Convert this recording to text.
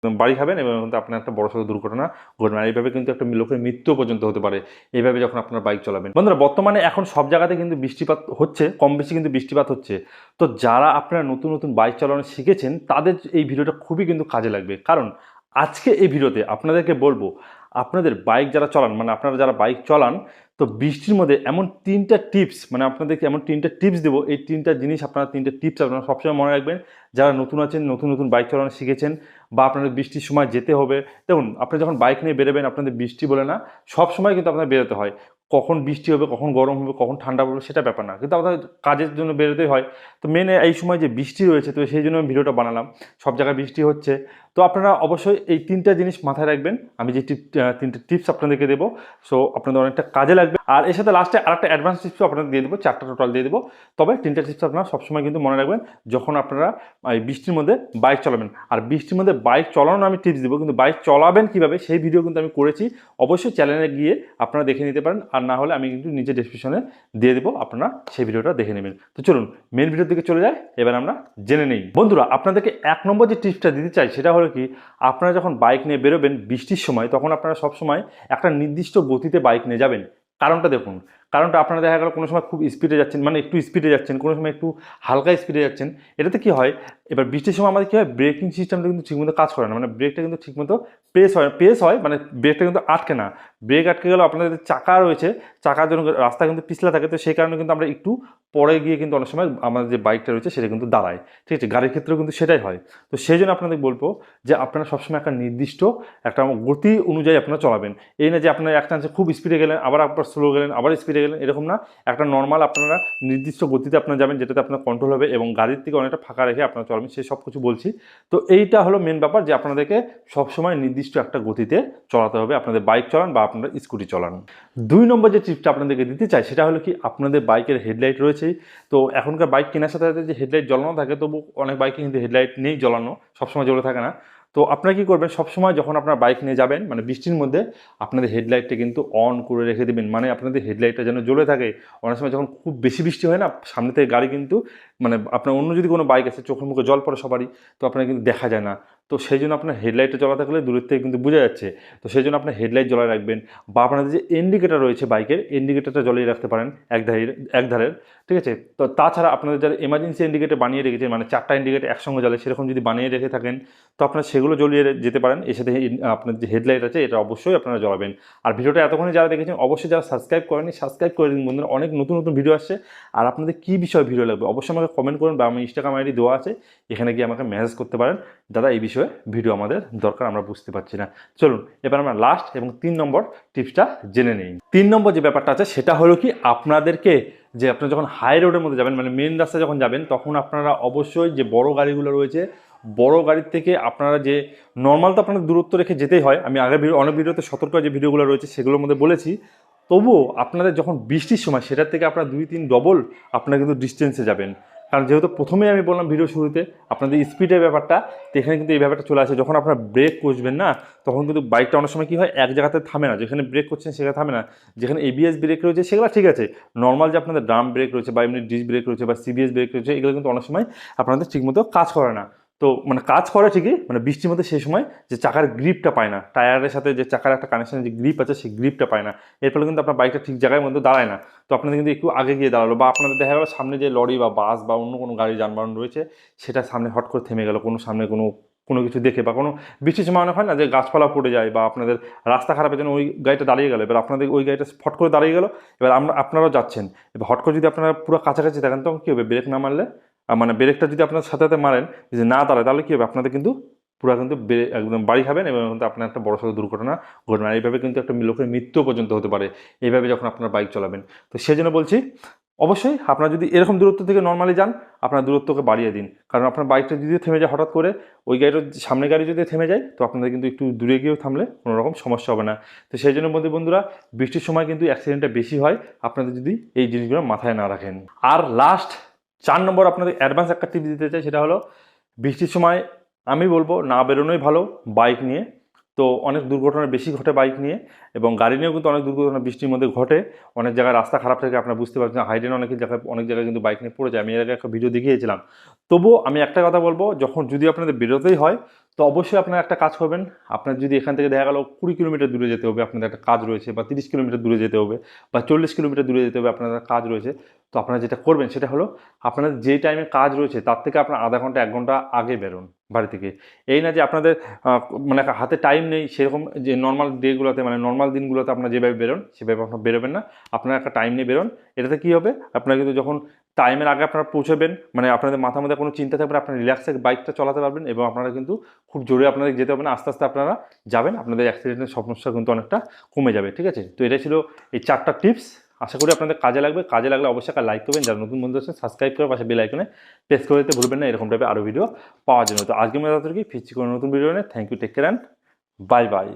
বাড়ি খাবেন এবং কিন্তু আপনার একটা বড়সড় দুর্ঘটনা ঘটবে। আর এইভাবে কিন্তু একটা লোকের মৃত্যু পর্যন্ত হতে পারে এইভাবে যখন আপনার বাইক চালাবেন। বন্ধুরা, বর্তমানে এখন সব জায়গাতে কিন্তু বৃষ্টিপাত হচ্ছে, কম বেশি কিন্তু বৃষ্টিপাত হচ্ছে। তো যারা আপনারা নতুন নতুন বাইক চালানো শিখেছেন তাদের এই ভিডিওটা খুবই কিন্তু কাজে লাগবে। কারণ আজকে এই ভিডিওতে আপনাদেরকে বলবো, আপনাদের বাইক যারা চালান, মানে আপনারা যারা বাইক চালান, তো বৃষ্টির মধ্যে এমন তিনটা টিপস, মানে আপনাদেরকে এমন তিনটা টিপস দেবো। এই তিনটা জিনিস আপনারা, তিনটা টিপস আপনারা সবসময় মনে রাখবেন। যারা নতুন আছেন, নতুন নতুন বাইক চালানো শিখেছেন, বা আপনাদের বৃষ্টির সময় যেতে হবে। দেখুন, আপনি যখন বাইক নিয়ে বেরোবেন, আপনাদের বৃষ্টি বলে না, সব সময় কিন্তু আপনাদের বেরোতে হয়। কখন বৃষ্টি হবে, কখন গরম হবে, কখন ঠান্ডা পড়বে সেটা ব্যাপার না, কিন্তু আপনাদের কাজের জন্য বেরোতেই হয়। তো মেনে এই সময় যে বৃষ্টি রয়েছে, তো সেই জন্য আমি ভিডিওটা বানালাম। সব জায়গায় বৃষ্টি হচ্ছে, তো আপনারা অবশ্যই এই তিনটা জিনিস মাথায় রাখবেন। আমি যে তিনটে টিপস আপনাদেরকে দেবো, সো আপনাদের অনেকটা কাজে লাগবে। আর এর সাথে লাস্টে আরেকটা অ্যাডভান্স টিপসও আপনাদের দিয়ে দেবো, চারটা টোটাল দিয়ে দেবো। তবে তিনটা টিপস আপনারা সবসময় কিন্তু মনে রাখবেন যখন আপনারা এই বৃষ্টির মধ্যে বাইক চালাবেন। আর বৃষ্টির মধ্যে বাইক চালানোর আমি টিপস দেবো, কিন্তু বাইক চালাবেন কীভাবে সেই ভিডিও কিন্তু আমি করেছি। অবশ্যই চ্যানেলে গিয়ে আপনারা দেখে নিতে পারেন, আর না হলে আমি কিন্তু নিচে ডেসক্রিপশনে দিয়ে দেবো, আপনারা সেই ভিডিওটা দেখে নেবেন। তো চলুন মেন ভিডিওর দিকে চলে যায়, এবার আমরা জেনে নেই। বন্ধুরা, আপনাদেরকে 1 নম্বর যে টিপসটা দিতে চাই সেটা হলো কি, আপনারা যখন বাইক নিয়ে বেরোবেন বৃষ্টির সময়, তখন আপনারা সবসময় একটা নির্দিষ্ট গতিতে বাইক নিয়ে যাবেন। কারণটা দেখুন, কারণটা আপনারা দেখা গেল কোনো সময় খুব স্পিডে যাচ্ছেন, মানে একটু স্পিডে যাচ্ছেন, কোনো সময় একটু হালকা স্পিডে যাচ্ছেন। এটাতে কি হয়, এবার বৃষ্টির সময় আমাদের কী হয়, ব্রেকিং সিস্টেমটা কিন্তু ঠিকমতো কাজ করে না, মানে ব্রেকটা কিন্তু ঠিকমতো প্রেস হয়, মানে ব্রেকটা কিন্তু আটকে না। ব্রেক আটকে গেলেও আপনাদের যে চাকা রয়েছে, চাকার জন্য রাস্তা কিন্তু পিছলা থাকে, তো সেই কারণে কিন্তু আমরা একটু পরে গিয়ে কিন্তু অনেক সময় আমাদের যে বাইকটা রয়েছে সেটা কিন্তু দাঁড়ায়। ঠিক আছে, গাড়ির ক্ষেত্রেও কিন্তু সেটাই হয়। তো সেই জন্য আপনাদের বলবো যে আপনারা সবসময় একটা নির্দিষ্ট একটা গতি অনুযায়ী আপনারা চলাবেন। এই না যে আপনারা এক চান্সে খুব স্পিডে গেলেন, আবার আপনার স্লো গেলেন, আবার স্পিডে গেলেন, এরকম না। একটা নর্মাল আপনারা নির্দিষ্ট গতিতে আপনারা যাবেন, যেটাতে আপনার কন্ট্রোল হবে এবং গাড়ির থেকে অনেকটা ফাঁকা রেখে আপনারা চলবেন, সেই সব কিছু বলছি। তো এইটা হলো মেন ব্যাপার, যে আপনাদেরকে সবসময় নির্দিষ্ট একটা গতিতে চলাতে হবে, আপনাদের বাইক চালান বা আপনারা স্কুটি চালান। 2 নম্বর যে টিপসটা আপনাদেরকে দিতে চাই সেটা হলো কি, আপনাদের বাইকের হেডলাইট রয়েছেই। তো এখনকার বাইক কেনার সাথে সাথে যে হেডলাইট জ্বলানো থাকে, তবু অনেক বাইকে কিন্তু হেডলাইট নেই জ্বলানো, সবসময় জ্বলে থাকে না। তো আপনারা কী করবেন, সবসময় যখন আপনার বাইক নিয়ে যাবেন, মানে বৃষ্টির মধ্যে, আপনাদের হেডলাইটটা কিন্তু অন করে রেখে দেবেন, মানে আপনাদের হেডলাইটটা যেন জ্বলে থাকে। অনেক সময় যখন খুব বেশি বৃষ্টি হয় না, সামনে থেকে গাড়ি কিন্তু, মানে আপনার অন্য যদি কোনো বাইক আছে, চোখের মুখে জল পড়ে সবারই, তো আপনার কিন্তু দেখা যায় না। তো সেই জন্য আপনার হেডলাইটটা জ্বলা থাকলে দূরের থেকে কিন্তু বোঝা যাচ্ছে। তো সেই জন্য আপনার হেডলাইট জ্বলায় রাখবেন, বা আপনাদের যে ইন্ডিকেটার রয়েছে বাইকের, ইন্ডিকেটারটা জ্বলিয়ে রাখতে পারেন এক ধারের। ঠিক আছে, তো তাছাড়া আপনাদের যারা এমার্জেন্সি ইন্ডিকেটার বানিয়ে রেখেছেন, মানে 4টা ইন্ডিকেটার একসঙ্গে জ্বলে, সেরকম যদি বানিয়ে রেখে থাকেন, তো আপনারা সেগুলো জ্বলিয়ে যেতে পারেন। এর সাথে আপনার যে হেডলাইট আছে এটা অবশ্যই আপনারা জ্বলাবেন। আর ভিডিওটা এতক্ষণে যারা দেখেছেন, অবশ্যই যারা সাবস্ক্রাইব করেনি সাবস্ক্রাইব করে দিন বন্ধুরা, অনেক নতুন নতুন ভিডিও আসছে। আর আপনাদের কী বিষয়ে ভিডিও লাগবে অবশ্যই আমাকে কমেন্ট করুন, বা আমার ইনস্টাগ্রাম আইডি দেওয়া আছে, এখানে গিয়ে আমাকে মেসেজ করতে পারেন, দাদা এই বিষয়ে ভিডিও আমাদের দরকার, আমরা বুঝতে পারছি না। চলুন এবার আমরা লাস্ট এবং 3 নম্বর টিপসটা জেনে নিই। 3 নম্বর যে ব্যাপারটা আছে সেটা হলো কি, আপনাদেরকে যে আপনারা যখন হাই রোডের মধ্যে যাবেন, মানে মেন রাস্তায় যখন যাবেন, তখন আপনারা অবশ্যই যে বড় গাড়িগুলো রয়েছে, বড় গাড়ির থেকে আপনারা যে নর্মাল, তো আপনাদের দূরত্ব রেখে যেতেই হয়। আমি আগের অনেক ভিডিওতে সতর্ক যে ভিডিওগুলো রয়েছে সেগুলোর মধ্যে বলেছি। তবুও আপনাদের যখন বৃষ্টির সময়, সেটার থেকে আপনারা 2-3 ডবল আপনারা কিন্তু ডিস্টেন্সে যাবেন। কারণ যেহেতু প্রথমেই আমি বললাম ভিডিও শুরুতে, আপনাদের স্পিডের ব্যাপারটা, তো এখানে কিন্তু এই ব্যাপারটা চলে আসে। যখন আপনারা ব্রেক কষবেন না, তখন কিন্তু বাইকটা অনেক সময় কী হয়, এক জায়গাতে থামে না, যেখানে ব্রেক করছেন সেখানে থামে না। যেখানে এবিএস ব্রেক রয়েছে সেগুলো ঠিক আছে, নর্মাল যে আপনাদের ড্রাম ব্রেক রয়েছে, বা এমনি ডিস্ক ব্রেক রয়েছে, বা সিবিএস ব্রেক রয়েছে, এগুলো কিন্তু অনেক সময় আপনাদের ঠিকমতো কাজ করে না। তো মানে কাজ করে ঠিকই, মানে বৃষ্টির মধ্যে সেই সময় যে চাকার গ্রিপটা পায় না, টায়ারের সাথে যে চাকার একটা কানেকশনের যে গ্রিপ আছে সেই গ্রিপটা পায় না, এর ফলে কিন্তু আপনার বাইকটা ঠিক জায়গায় মধ্যে দাঁড়ায় না। তো আপনাদের কিন্তু একটু আগে গিয়ে দাঁড়ালো, বা আপনাদের দেখা গেলো সামনে যে লরি বা বাস বা অন্য কোনো গাড়ি যানবাহন রয়েছে, সেটা সামনে হট করে থেমে গেলো, কোনো সামনে কোনো কিছু দেখে, বা কোনো বৃষ্টির সময় অনেক হয় না যে গাছপালা পড়ে যায়, বা আপনাদের রাস্তা খারাপের জন্য ওই গাড়িটা দাঁড়িয়ে গেল, এবার আপনাদের ওই গাড়িটা ফট করে দাঁড়িয়ে গেলো, এবার আপনারাও যাচ্ছেন, এবার হট করে যদি আপনারা পুরো কাছাকাছি থাকেন, তখন কী হবে, ব্রেক না মারলে, মানে ব্রেকটা যদি আপনার সাথে সাথে মারেন, যদি না দাঁড়ায়, তাহলে কী হবে, আপনাদের কিন্তু পুরো কিন্তু একদম বাড়ি খাবেন এবং কিন্তু আপনার একটা বড়সড় দুর্ঘটনা ঘটবে। আর এইভাবে কিন্তু একটা লোকের মৃত্যু পর্যন্ত হতে পারে এইভাবে যখন আপনার বাইক চালাবেন। তো সেই জন্য বলছি, অবশ্যই আপনারা যদি এরকম দূরত্ব থেকে নর্মালি যান, আপনার দূরত্বকে বাড়িয়ে দিন। কারণ আপনার বাইকটা যদি থেমে যায় হঠাৎ করে, ওই গাড়িটার সামনে গাড়ি যদি থেমে যায়, তো আপনাদের কিন্তু একটু দূরে গিয়েও থামলে কোনো রকম সমস্যা হবে না। তো সেই জন্য বন্ধুরা, বৃষ্টির সময় কিন্তু অ্যাক্সিডেন্টটা বেশি হয়, আপনাদের যদি এই জিনিসগুলো মাথায় না রাখেন। আর লাস্ট 4 নম্বর আপনাদের অ্যাডভান্স একটা টিপস দিতে চাই, সেটা হলো বৃষ্টির সময় আমি বলবো না বেরোনোই ভালো বাইক নিয়ে। তো অনেক দুর্ঘটনা বেশি ঘটে বাইক নিয়ে, এবং গাড়ি নিয়েও কিন্তু অনেক দুর্ঘটনা বৃষ্টির মধ্যে ঘটে। অনেক জায়গায় রাস্তা খারাপ থাকে, আপনারা বুঝতে পারছেন, হাইডেন অনেক জায়গায় কিন্তু বাইক নিয়ে পড়ে যায়। আমি এর আগে একটা ভিডিও দেখিয়েছিলাম। তবুও আমি একটা কথা বলবো, যদি আপনাদের বেরোতেই হয়, তো অবশ্যই আপনারা একটা কাজ করবেন, আপনার যদি এখান থেকে দেখা গেল 20 কিলোমিটার দূরে যেতে হবে, আপনাদের একটা কাজ রয়েছে, বা 30 কিলোমিটার দূরে যেতে হবে, বা 40 কিলোমিটার দূরে যেতে হবে, আপনাদের কাজ রয়েছে, তো আপনারা যেটা করবেন সেটা হলো আপনাদের যে টাইমে কাজ রয়েছে তার থেকে আপনার আধা ঘন্টা 1 ঘন্টা আগে বেরোন বাড়ি থেকে। এই না যে আপনাদের মানে হাতে টাইম নেই সেরকম, যে নর্মাল ডেগুলোতে মানে নর্মাল দিনগুলোতে আপনারা যেভাবে বেরোন সেভাবে আপনারা বেরোবেন না, আপনারা একটা টাইম নিয়ে বেরোন। এটাতে কী হবে, আপনারা কিন্তু যখন টাইমের আগে আপনারা পৌঁছাবেন, মানে আপনাদের মাথার মধ্যে কোনো চিন্তা থাকবে না, আপনারা রিল্যাক্সে বাইকটা চালাতে পারবেন, এবং আপনারা কিন্তু খুব জোরে আপনাদের যেতে হবে না, আস্তে আস্তে আপনারা যাবেন, আপনাদের অ্যাক্সিডেন্টের সমস্যা কিন্তু অনেকটা কমে যাবে। ঠিক আছে, তো এটাই ছিল এই 4টা টিপস। আশা করি আপনাদের কাজে লাগবে। কাজে লাগলে অবশ্যই একটা লাইক করবেন, যারা নতুন বন্ধু আছেন সাবস্ক্রাইব করে পাশে বেল আইকনে প্রেস করে দিতে ভুলবেন না এরকম টাইপের আরও ভিডিও পাওয়ার জন্য। তো আজকে আমরা ফিরছি কোনো নতুন ভিডিও নিয়ে। Thank you, take care and bye by.